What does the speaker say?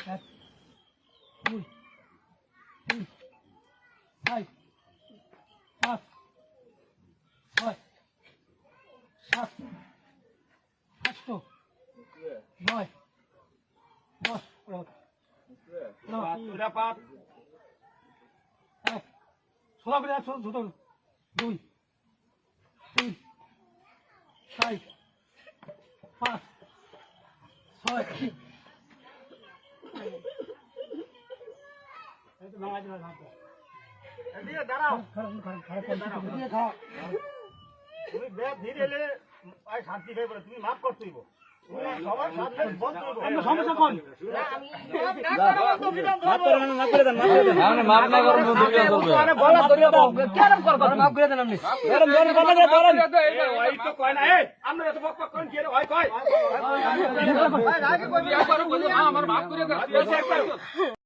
এক, দুই, তিন, চার, পাঁচ, ছয়, সাত, আট, নয়, 10, এক, সোজা করে ছোট ছোট, 2, 3, 4, 5, 6, তুমি মাফ করতেইব সবার সাথে বলতে সমস্যা কোন মাফ না করবো গলা ধরিয়া দাও কেরম করবা মাফ করে দেন আপনি আমরা এত বক বক করেন কি রে হয় কয় আমার মাফ করে দাও